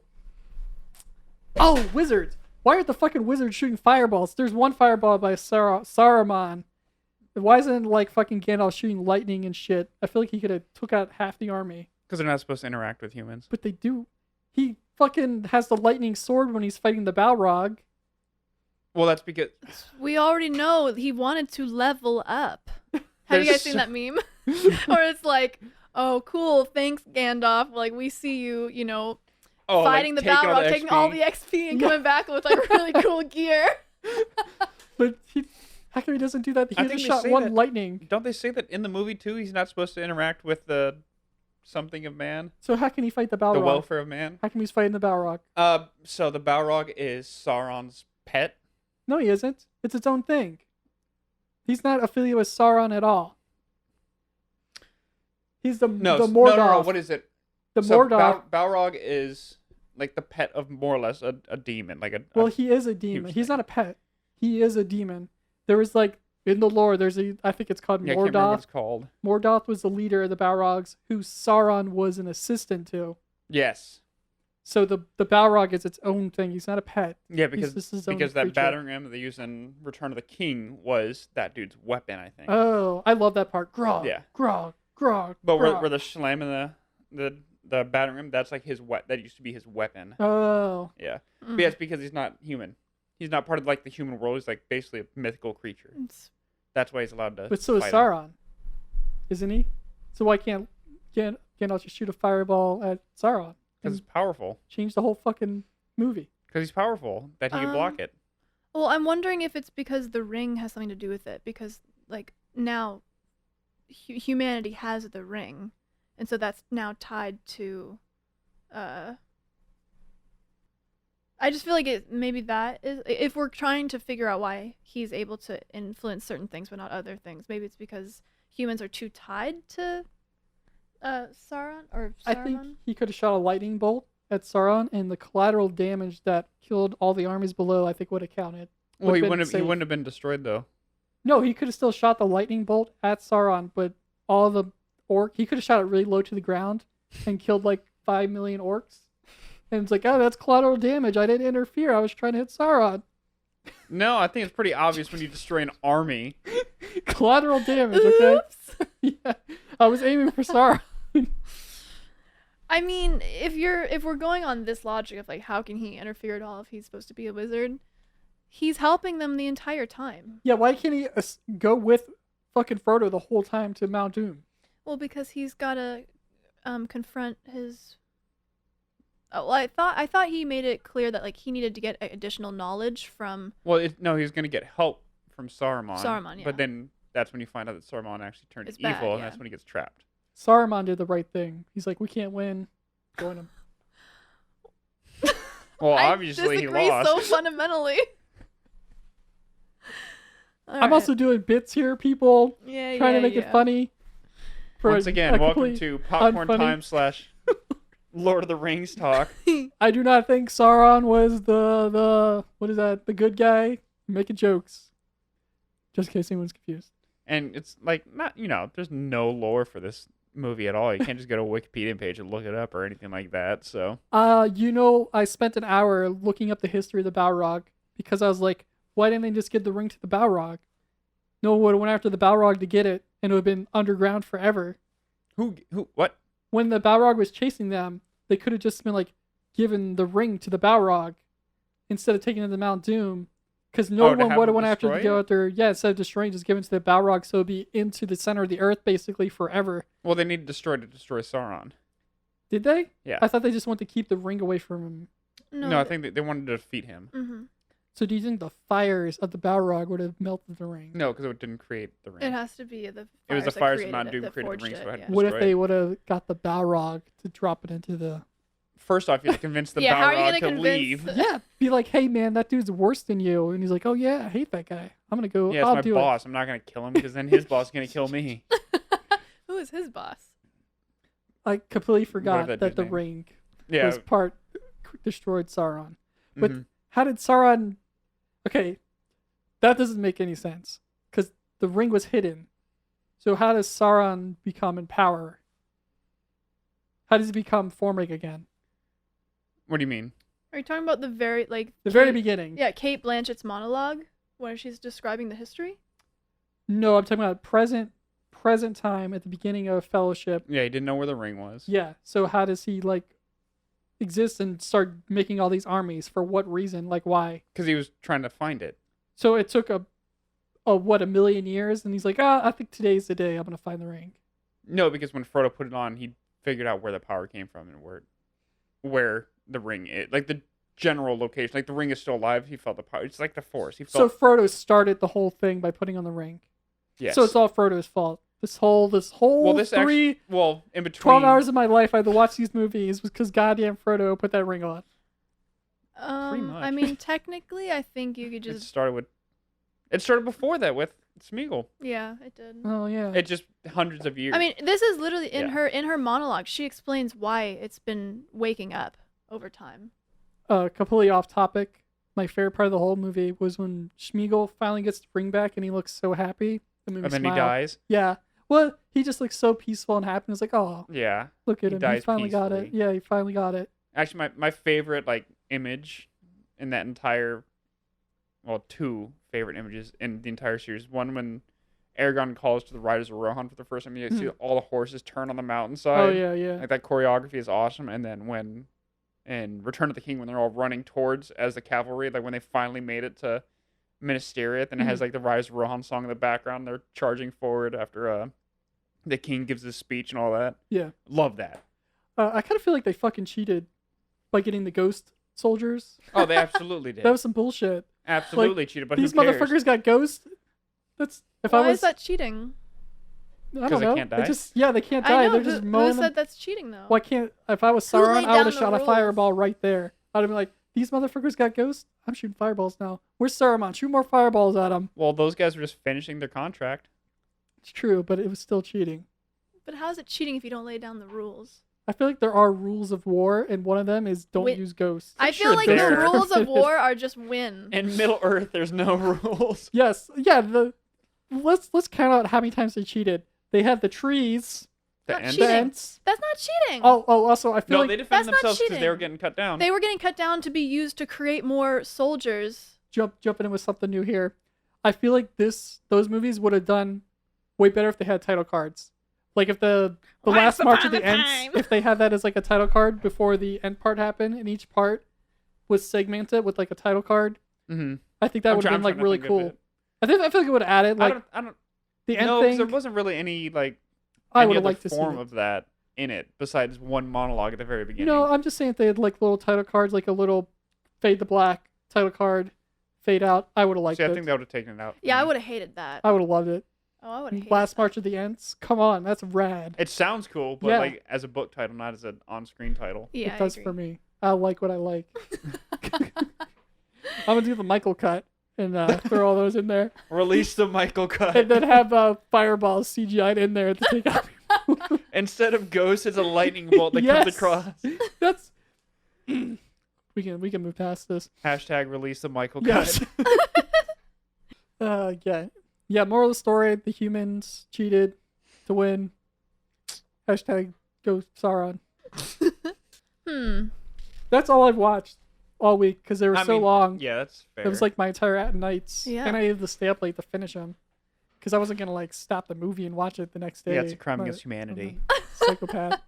Oh, wizards! Why aren't the fucking wizards shooting fireballs? There's one fireball by Saruman. Why isn't like fucking Gandalf shooting lightning and shit? I feel like he could have took out half the army. Because they're not supposed to interact with humans. But they do. He fucking has the lightning sword when he's fighting the Balrog. Well, that's because. We already know he wanted to level up. Have There's you guys seen that meme? Or it's like, oh, cool, thanks, Gandalf. Like, we see you, fighting like, the taking Balrog, taking all the XP and coming back with like really cool gear. But how come he doesn't do that? He I only think they shot say one that- lightning. Don't they say that in the movie too? He's not supposed to interact with the something of man, So how can he fight the Balrog? the welfare of man. How come he's fighting the Balrog? So the Balrog is Sauron's pet. No, he isn't. It's its own thing. He's not affiliated with Sauron at all. He's the Mordor. No. What is it? The So Mordor. Balrog is like the pet of more or less a demon, like a. Well, he is a demon. He's not a pet. He is a demon. There was like in the lore. I think it's called yeah, I can't remember what Mordoth. it's called. Mordoth was the leader of the Balrogs, who Sauron was an assistant to. Yes. So the Balrog is its own thing. He's not a pet. Yeah, He's just his own because that creature. battering ram that they used in Return of the King was that dude's weapon, I think. Oh, I love that part. Grog. Yeah. Grog. But Grog. where the slamming the battering ram, that's like that used to be his weapon. Oh. Yeah. Mm. But yeah, it's because he's not human. He's not part of like the human world. He's like basically a mythical creature. That's why he's allowed to. But so is fight him. Sauron, isn't he? So why can't Gandalf just shoot a fireball at Sauron Because and it's powerful. change the whole fucking movie? Because he's powerful. That he can block it. Well, I'm wondering if it's because the ring has something to do with it. Because like now, humanity has the ring, and so that's now tied to. I just feel like maybe that is, if we're trying to figure out why he's able to influence certain things but not other things, maybe it's because humans are too tied to Sauron or Saruman. I think he could have shot a lightning bolt at Sauron, and the collateral damage that killed all the armies below, I think, would have counted. Well, he been wouldn't safe. have been destroyed though. No, he could have still shot the lightning bolt at Sauron, but all the he could have shot it really low to the ground and killed like 5 million orcs. And it's like, oh, that's collateral damage. I didn't interfere. I was trying to hit Sauron. No, I think it's pretty obvious when you destroy an army. Collateral damage, okay? Oops. Yeah, I was aiming for Sauron. I mean, if we're going on this logic of like how can he interfere at all if he's supposed to be a wizard, he's helping them the entire time. Yeah, why can't he go with fucking Frodo the whole time to Mount Doom? Well, because he's gotta confront his. Oh, well, I thought he made it clear that like he needed to get additional knowledge from. Well, no, he's gonna get help from Saruman. Saruman, yeah. But then that's when you find out that Saruman actually turned It's evil, bad, and yeah. that's when he gets trapped. Saruman did the right thing. He's like, we can't win. Join him. Well, obviously he disagree lost. so fundamentally. I'm also doing bits here, people. trying Trying to make it funny. Once again, welcome complete to Popcorn unfunny- Time / Lord of the Rings talk. I do not think Sauron was the what is that? The good guy making jokes. Just in case anyone's confused. And it's like, not, there's no lore for this movie at all. You can't just go to a Wikipedia page and look it up or anything like that. So I spent an hour looking up the history of the Balrog because I was like, why didn't they just give the ring to the Balrog? No one would have went after the Balrog to get it, and it would have been underground forever. What? When the Balrog was chasing them, they could have just been like, given the ring to the Balrog instead of taking it to Mount Doom. Because no one would have went after to go out there. Yeah, instead of destroying, just give it to the Balrog, so it'd be into the center of the earth basically forever. Well, they need to destroy Sauron. Did they? Yeah. I thought they just wanted to keep the ring away from him. No, I think they wanted to defeat him. Mm-hmm. So do you think the fires of the Balrog would have melted the ring? No, because it didn't create the ring. It has to be the. It was the fires of Mount Doom that created the ring, forged so it had it, to yeah. What if they would have got the Balrog to drop it into the... First off, you have to convince the Yeah, how are you Balrog gonna to convince- leave. Yeah, be like, hey man, that dude's worse than you. And he's like, oh yeah, I hate that guy. I'm going to go, Yeah, I'll it's do my boss. I'm not going to kill him because then his boss is going to kill me. Who is his boss? it. I completely forgot that that dude's the name? ring Yeah. was destroyed Sauron. But mhm. how did Sauron... Okay, that doesn't make any sense. Because the ring was hidden. So how does Sauron become in power? How does he become Formig again? What do you mean? Are you talking about the very Very beginning. Yeah, Kate Blanchett's monologue where she's describing the history. No, I'm talking about present time at the beginning of Fellowship. Yeah, he didn't know where the ring was. Yeah. So how does he exist and start making all these armies? For what reason? Like why? Because he was trying to find it. So it took a million years, and he's like, I think today's the day I'm gonna find the ring. No, because when Frodo put it on, he figured out where the power came from and where the ring is. Like the general location. Like the ring is still alive. He felt the power. It's like the Force. So Frodo started the whole thing by putting on the ring. Yes. So it's all Frodo's fault. This whole in between 12 hours of my life I had to watch these movies was because goddamn Frodo put that ring on. Pretty much. I mean, technically, I think you could It just. started before that with Smeagol. Yeah, it did. Oh yeah. It just hundreds of years. I mean, this is literally in Yeah. her monologue. She explains why it's been waking up over time. Completely off topic. My favorite part of the whole movie was when Smeagol finally gets the ring back and he looks so happy. The movie and then smiled. he dies. Yeah. Well, he just looks so peaceful and happy. It's like, oh, Yeah. look at He him. He dies finally got it. peacefully. Yeah, he finally got it. Actually, my favorite image in that entire, two favorite images in the entire series. One when Aragorn calls to the riders of Rohan for the first time. You see all the horses turn on the mountainside. Oh yeah, yeah. Like that choreography is awesome. And then when in Return of the King, when they're all running towards as the cavalry, like when they finally made it to Minas Tirith, and it has like the Rise of Rohan song in the background. They're charging forward after the king gives his speech and all that. Yeah. Love that. I kind of feel like they fucking cheated by getting the ghost soldiers. Oh, they absolutely did. That was some bullshit. Absolutely cheated, but These who cares? motherfuckers got ghosts. That's if Why I was. is that cheating? I 'Cause don't they know. can't They die? they can't I die. know. They're just who mowing said them. that's cheating though? Why can't? If I was Who Sauron, laid I would down have the shot a rules? fireball right there. I'd have been like, these motherfuckers got ghosts. I'm shooting fireballs now. Where's Saruman? Shoot more fireballs at him. Well, those guys were just finishing their contract. It's true, but it was still cheating. But how is it cheating if you don't lay down the rules? I feel like there are rules of war, and one of them is don't Wait, use ghosts. I Sure, feel like there. the rules of war are just win. In Middle Earth, there's no rules. Yes, yeah. Let's count out how many times they cheated. They had the trees, Not Ents? cheating. the Ents. That's not cheating. Oh, also I feel No, like they defended That's not themselves because they were cheating. getting cut down. They were getting cut down to be used to create more soldiers. jumping in with something new here. I feel like those movies would have done way better if they had title cards. Like if the last March of the Ents, if they had that as like a title card before the end part happened, and each part was segmented with like a title card. Mm-hmm. I think that would have been like really cool. I feel like it would have added like I don't the end no, thing. there wasn't really any like I would have liked to see form of that in it besides one monologue at the very beginning. No, I'm just saying if they had like little title cards, like a little fade to black title card, fade out. I would have liked it. I think they would have taken it out. Yeah, I would have hated that. I would have loved it. Oh, I would have hated Last that. March of the Ents. Come on, that's rad. It sounds cool, but Yeah. like as a book title, not as an on-screen title. Yeah, It does I agree. for me. I like what I like. I'm gonna do the Michael cut and throw all those in there, Release the Mikal cut. and then have fireballs CGI'd in there to take out. Instead of ghosts, it's a lightning bolt that Yes. comes across. That's we can move past this. Hashtag release the Mikal Yes. cut. Yeah. Moral of the story: the humans cheated to win. Hashtag go Sauron. That's all I've watched all week because they were so long. Yeah, that's fair. It was like my entire nights, Yeah. and I needed to stay up late to finish them because I wasn't gonna like stop the movie and watch it the next day. Yeah, it's a crime but against humanity. I'm a psychopath.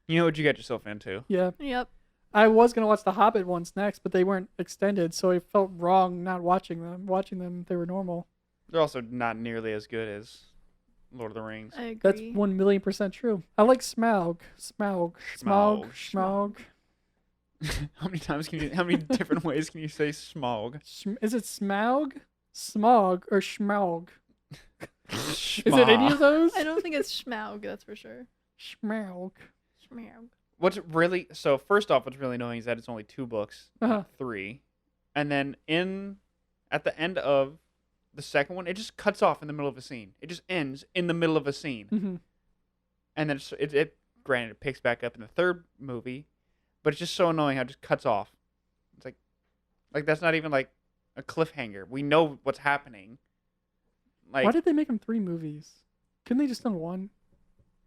You know what you got yourself into. Yeah, Yep. I was gonna watch the Hobbit ones next, but they weren't extended, so it felt wrong not watching them. Watching them, they were normal. They're also not nearly as good as Lord of the Rings. I agree. That's 1,000,000% true. I like Smaug. Smaug. How many different ways can you say smog? Is it Smaug? Smog or Schmaug? Is it any of those? I don't think it's Schmaug, that's for sure. Schmaug. Schmaug. So first off, what's really annoying is that it's only 2 books, Uh-huh. not 3. And then at the end of the second one, it just cuts off in the middle of a scene. It just ends in the middle of a scene. Mm-hmm. And then it granted it picks back up in the third movie, but it's just so annoying how it just cuts off. It's like that's not even like a cliffhanger. We know what's happening. Like Why did they make them 3 movies? Couldn't they just done 1?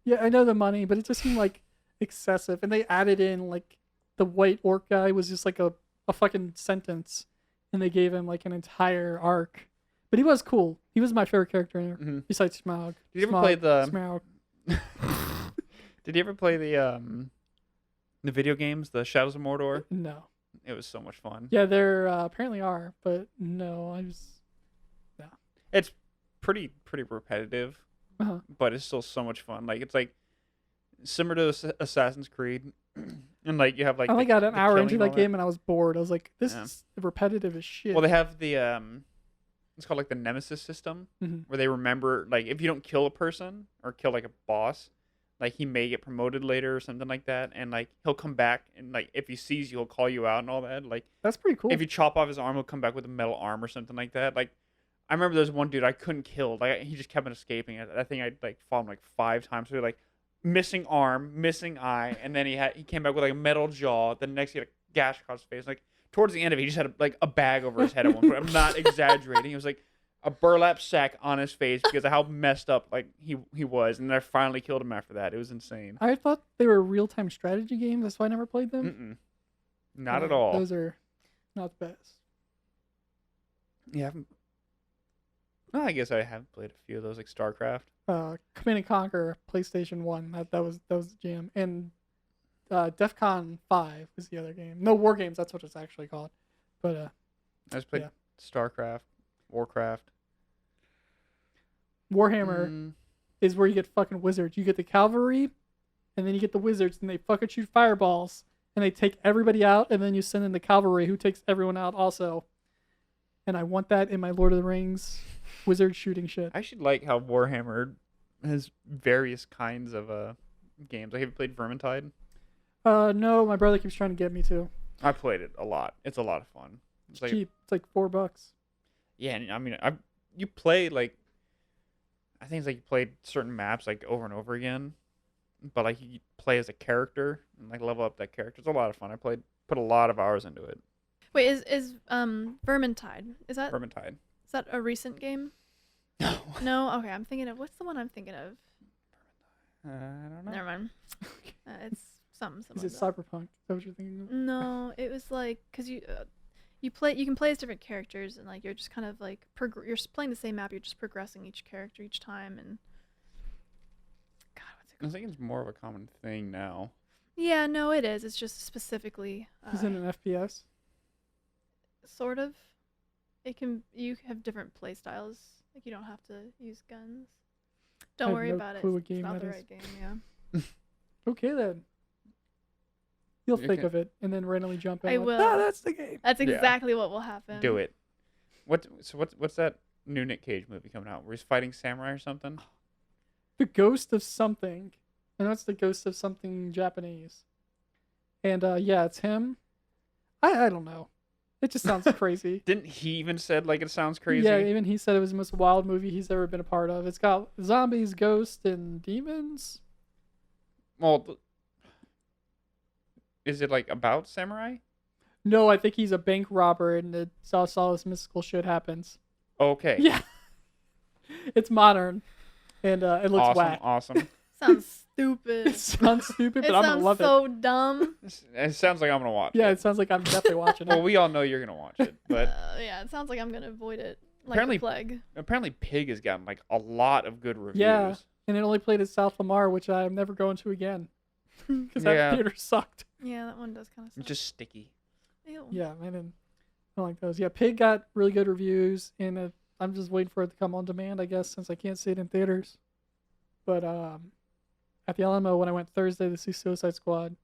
Yeah, I know the money, but it just seemed like excessive. And they added in like the white orc guy was just like a fucking sentence, and they gave him like an entire arc. But he was cool. He was my favorite character in there, Mhm. besides Smaug. Did you ever play the Smaug? Did you ever play the video games, the Shadows of Mordor? No. It was so much fun. Yeah, there apparently are, but no, It's pretty repetitive, Uh-huh. but it's still so much fun. Like it's like similar to Assassin's Creed, and like you have like I only got an hour into killing that moment. game and I was bored. I was like, this Yeah. is repetitive as shit. Well, they have the it's called like the Nemesis system, Mhm. where they remember like if you don't kill a person or kill like a boss, like he may get promoted later or something like that, and like he'll come back and like if he sees you, he'll call you out and all that. Like That's pretty cool. if you chop off his arm, he'll come back with a metal arm or something like that. Like I remember there's one dude I couldn't kill. Like he just kept on escaping. I think I like fought him like 5 times. So like missing arm, missing eye, and then he came back with like a metal jaw. Then next he had a gash across his face. Like towards the end of it, he just had like a bag over his head at one point. I'm not exaggerating. It was like a burlap sack on his face because of how messed up like he was. And then I finally killed him after that. It was insane. I thought they were real-time strategy games. That's why I never played them. Not at all. Those are not the best. Yeah. No, I guess I have played a few of those like StarCraft. Command and Conquer, PlayStation 1. That was the jam. And DEF CON 5 is the other game. No, War Games. That's what it's actually called. But I just played yeah. StarCraft, Warcraft. Warhammer is where you get fucking wizards. You get the cavalry, and then you get the wizards, and they fucking shoot fireballs, and they take everybody out, and then you send in the cavalry who takes everyone out also. And I want that in my Lord of the Rings wizard shooting shit. I actually like how Warhammer has various kinds of games. Like, have you played Vermintide? No, my brother keeps trying to get me to. I played it a lot. It's a lot of fun. It's like, cheap. It's like $4. Yeah, and I mean, you play like, I think it's like you played certain maps like over and over again, but like you play as a character and like level up that character. It's a lot of fun. Put a lot of hours into it. Wait, is Vermintide? Is that Vermintide. Is that a recent game? No. No. Okay, I'm thinking of what's the one I'm thinking of. I don't know. Never mind. It's something. Is it Cyberpunk? Is that what you're thinking of? No, it was like because you You can play as different characters, and like you're just kind of like you're playing the same map. You're just progressing each character each time, and God, what's it I called? think it's more of a common thing now. Yeah, no, it is. It's just specifically. Is it an FPS? Sort of. You have different play styles. Like you don't have to use guns. Don't worry about it. Clue what It's game not that the is. right game. Yeah. Okay then. You'll You think can- of it and then randomly jump in. I like, will. Ah, that's the game. That's Yeah. exactly what will happen. Do it. What's that new Nick Cage movie coming out where he's fighting samurai or something? The Ghost of Something. I know it's the Ghost of Something Japanese. And yeah, it's him. I don't know. It just sounds crazy. Didn't he even said like it sounds crazy? Yeah, even he said it was the most wild movie he's ever been a part of. It's got zombies, ghosts, and demons. Well, is it like about samurai? No, I think he's a bank robber and it's all this mystical shit happens. Okay. Yeah. It's modern. And it looks awesome. whack. Awesome. Sounds stupid. It sounds stupid, It but I'm going to sounds love so it. dumb. It sounds like I'm gonna watch. Yeah, it. it sounds like I'm definitely watching Well, it. we all know you're gonna watch it, but Yeah, it sounds like I'm gonna avoid it like Apparently- the plague. apparently Pig has gotten like a lot of good reviews. Yeah. And it only played at South Lamar, which I'm never going to again. Because that Yeah. theater sucked. Yeah, that one does kind of suck. It's just sticky. Ew. Yeah, I don't like those. Yeah, Pig got really good reviews, and I'm just waiting for it to come on demand, I guess, since I can't see it in theaters. But at the Alamo, when I went Thursday to see Suicide Squad,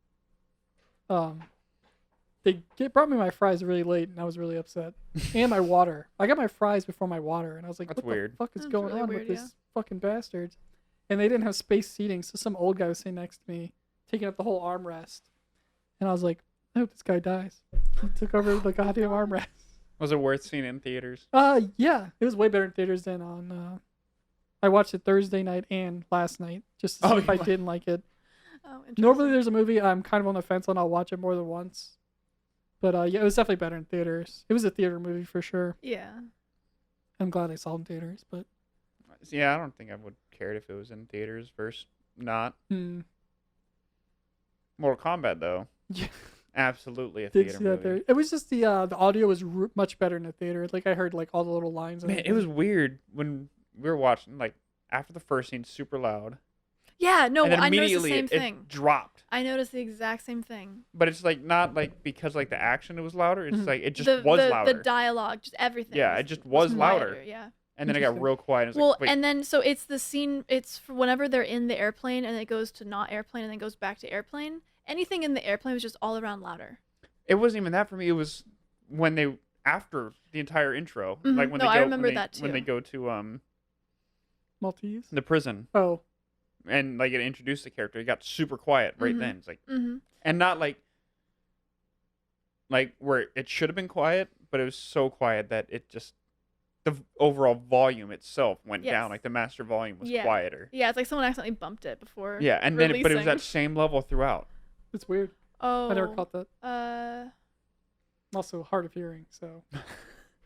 they brought me my fries really late, and I was really upset. And my water. I got my fries before my water, and I was like, That's what weird. the fuck is That's going really on weird, with this fucking bastards? And they didn't have space seating, so some old guy was sitting next to me, taking up the whole armrest. And I was like, I hope this guy dies. He took over the goddamn armrest. Was it worth seeing in theaters? Yeah, it was way better in theaters than on. I watched it Thursday night and last night just to see Oh, if I you wa- didn't like it. Oh, interesting. Normally, there's a movie I'm kind of on the fence on. I'll watch it more than once. But yeah, it was definitely better in theaters. It was a theater movie for sure. Yeah. I'm glad I saw it in theaters, but Yeah, I don't think I would care if it was in theaters versus not. Mortal Kombat though, yeah, absolutely a did theater see that movie. there. It was just the audio was much better in the theater. Like I heard like all the little lines. and Man, it was weird when we were watching. Like after the first scene, super loud, Yeah, no, and then I noticed the immediately same it thing. dropped. I noticed the exact same thing. But it's like not like because like the action it was louder. It's Mhm. like it just the, was the, louder. The dialogue, just everything. Yeah, it just was louder. quieter, Yeah. And then it got Interesting. real quiet. And it was Well, like, wait, and then so it's the scene. It's for whenever they're in the airplane and it goes to not airplane and then goes back to airplane. Anything in the airplane was just all around louder. it wasn't even that for me. It was when they after the entire intro, Mhm. like when No, they I go remember when they, that when they too. go to Maltese. the prison Oh, and like it introduced the character. It got super quiet right Mhm. then. It's like Mm-hmm. and not like where it should have been quiet, but it was so quiet that it just the overall volume itself went Yes. down. Like the master volume was Yeah. quieter. Yeah, it's like someone accidentally bumped it before. Yeah, and then but it was releasing. that same level throughout. it's weird. Oh. I never caught that. Uh. I'm also hard of hearing, so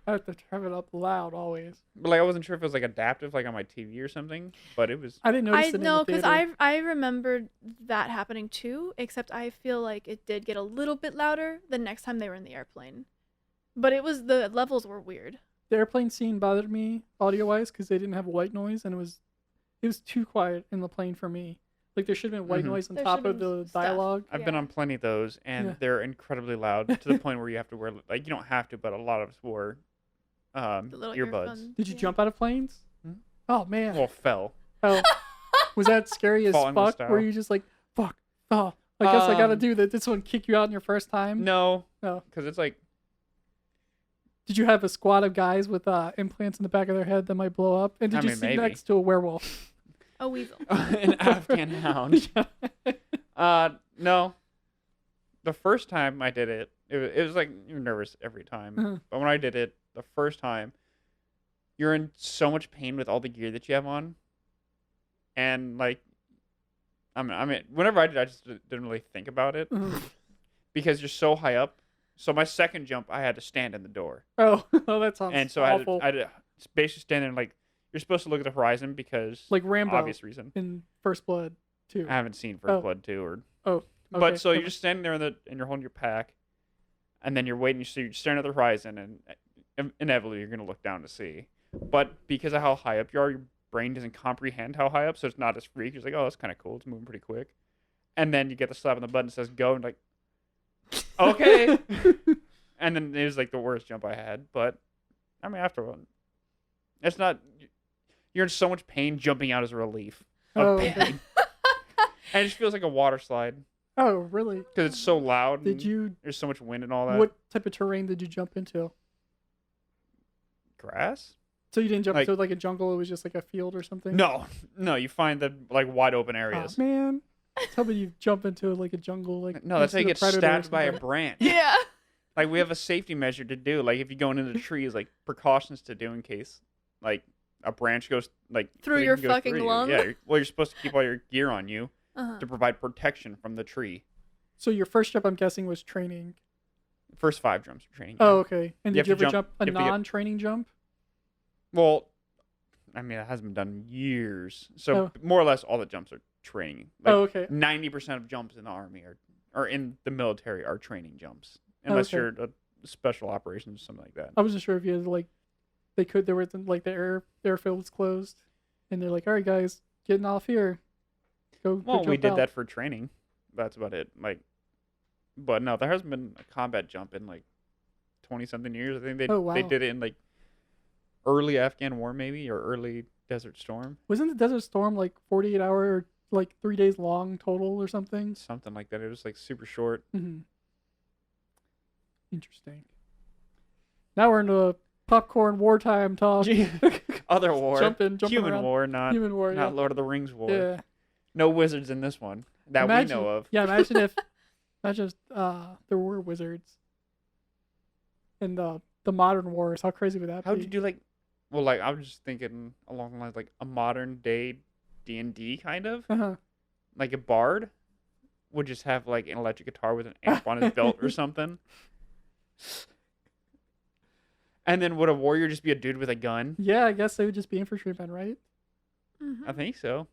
I have to have it up loud always. But like I wasn't sure if it was like adaptive, like on my TV or something. But it was. I didn't notice I it in know the because theater. I remembered that happening too. Except I feel like it did get a little bit louder the next time they were in the airplane. But it was the levels were weird. The airplane scene bothered me audio wise because they didn't have white noise and it was too quiet in the plane for me. Like there should have been white Mhm. noise on There top should've of been the stuff. dialogue. I've been Yeah. on plenty of those, and Yeah. they're incredibly loud to the point where you have to wear like you don't have to, but a lot of us wore The little earbuds. Did you yeah. jump out of planes? Hmm? Oh man. Well, fell. Oh, was that scary as Falling fuck? style. Were you just like, fuck? Oh, I guess I gotta Um, do that. This one kick you out in your first time. No, No. because it's like Did you have a squad of guys with implants in the back of their head that might blow up? And did I you mean, sit maybe. next to a werewolf? A weasel. an Afghan hound. No. The first time I did it, it was like you're nervous every time. Uh-huh. But when I did it the first time, you're in so much pain with all the gear that you have on, and like, I mean, whenever I did, I just didn't really think about it Uh-huh. because you're so high up. So my second jump, I had to stand in the door, Oh, oh, that sounds and so awful. I had to basically stand there and, like, you're supposed to look at the horizon because Like Rambo obvious reason. in First Blood too. I haven't seen First Oh. Blood 2 or Oh, but okay, so you're never- just standing there and you're holding your pack, and then you're waiting, so you're staring at the horizon, and inevitably you're gonna look down to see. But because of how high up you are, your brain doesn't comprehend how high up, so it's not as freak. You're just like, oh, that's kind of cool. It's moving pretty quick. And then you get the slap on the button that says go, and like, okay. And then it was like the worst jump I had. But I mean, after all, it's not. You're in so much pain. Jumping out is a relief of pain, okay. and it just feels like a water slide Oh, really? because it's so loud. Did you? There's so much wind and all that. What type of terrain did you jump into? Grass? So you didn't jump Like- into like a jungle. It was just like a field or something. No. You find the like wide open Aw, areas. man. Tell me you jump into like a jungle. Like No, that's how you next get to the predator or stabbed by a something. branch. Yeah. Like we have a safety measure to do. Like if you're going into the trees, like precautions to do in case like a branch goes like Through 'cause it your can go fucking through you. lung? Yeah. You're supposed to keep all your gear on you Uh-huh. to provide protection from the tree. So your first jump, I'm guessing, was training. First 5 jumps are training. Oh, okay. And You did you have to ever jump a you have to get- non-training jump? Well, I mean, it hasn't been done in years. So Oh. more or less all the jumps are training. Like Oh, okay. 90% of jumps in the army or in the military are training jumps. Unless Okay. you're a special operations or something like that. I wasn't sure if you had like, there was like the airfield was closed, and they're like, all right, guys, getting off here. Go. Well, we jump did out. that for training. That's about it. Like, but no, there hasn't been a combat jump in like 20-something years. I think they Oh, wow. they did it in like early Afghan war maybe or early Desert Storm, Wasn't the Desert Storm like 48 hour or like 3 days long total or something? something like that. It was like super short. Mm-hmm. Interesting. Now we're into popcorn wartime talk. Other war, Jumping human around. war, not Human war. not Yeah. Lord of the Rings war. Yeah. No wizards in this one that Imagine- we know of. Yeah. Imagine if, there were wizards. In the modern wars, how crazy would that How'd be? you do like? Well, like I was just thinking along the lines like a modern day D&D kind of. Uh-huh. Like a bard would just have like an electric guitar with an amp on his belt or something. And then would a warrior just be a dude with a gun? Yeah, I guess they would just be infantrymen, right? Mhm. I think so.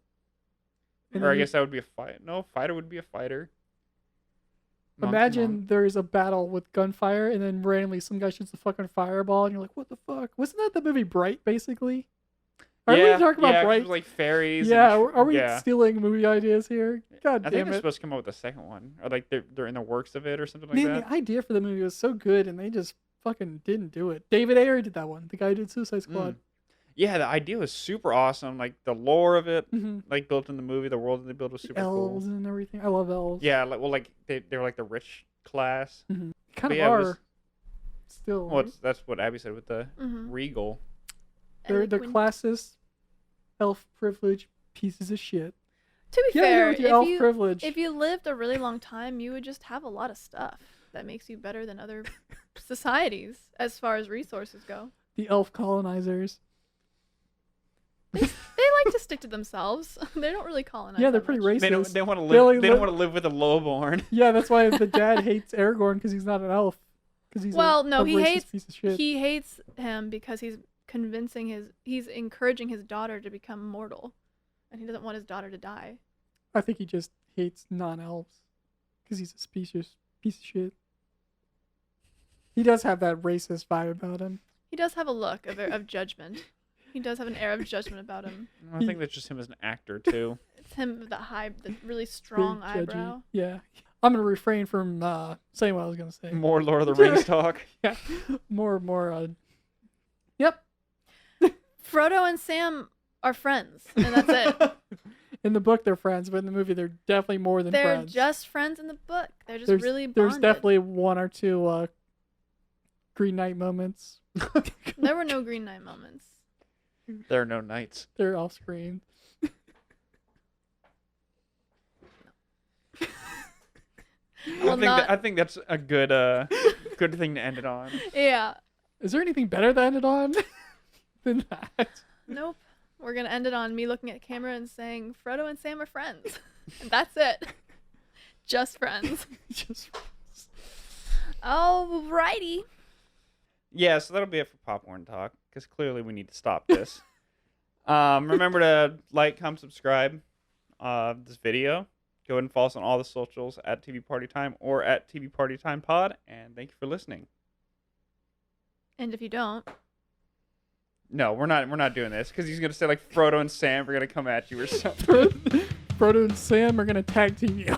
And Or I then you- guess that would be a fight. No, fighter would be a fighter. Monk, Imagine monk. there's a battle with gunfire, and then randomly some guy shoots a fucking fireball, and you're like, "What the fuck?" Wasn't that the movie Bright, basically? Are we talking about 'cause it Bright? was like fairies. Yeah, and are we yeah. stealing movie ideas here? God I think damn they're it! supposed to come up with the second one, or like they're in the works of it, or something like Man, that. the idea for the movie was so good, and they just fucking didn't do it. David Ayer did that one. The guy who did Suicide Squad. Yeah, the idea was super awesome. Like the lore of it, Mm-hmm. like built in the movie, the world that they built was super Elves cool. and everything. I love elves. Yeah, like they're like the rich class. Kind But of yeah, it are. was- Still, Well, right? that's what Abbie said with the Mhm. regal. They're the Eloquent. classist, elf privilege pieces of shit. To be Yeah, fair, with your elf if privilege. you lived a really long time, you would just have a lot of stuff that makes you better than other societies as far as resources go. The elf colonizers. They like to stick to themselves. They don't really colonize. Yeah, they're that pretty much. racist. They want to They only live. They don't live- want to live with a lowborn. Yeah, that's why the dad hates Aragorn because he's not an elf. Because he's Well, no, a he racist hates piece of shit. he hates him because he's encouraging his daughter to become mortal, and he doesn't want his daughter to die. I think he just hates non-elves because he's a specious piece of shit. He does have that racist vibe about him. He does have a look of judgment. He does have an air of judgment about him. I think that's just him as an actor too. It's him with the really Very strong judgy. eyebrow. Yeah. I'm gonna refrain from saying what I was gonna say. More Lord of the Rings talk. Yeah. More. Yep. Frodo and Sam are friends, and that's it. In the book, they're friends, but in the movie, they're definitely more than They're friends. just friends in the book. They're just there's, really There's bonded. definitely one or two Green Knight moments. There were no Green Knight moments. There are no knights. They're off screen. I think that's a good good thing to end it on. Yeah. Is there anything better to end it on than that? Nope. We're gonna end it on me looking at camera and saying Frodo and Sam are friends, and that's it. Just friends. Just Alrighty. Yeah, so that'll be it for popcorn talk because clearly we need to stop this. Remember to like, comment, subscribe this video Go ahead and follow us on all the socials at TV Party Time or at TV Party Time Pod. And thank you for listening. And if you don't, no, we're not doing this because he's gonna say like Frodo and Sam are gonna come at you or something. Frodo and Sam are gonna tag team you.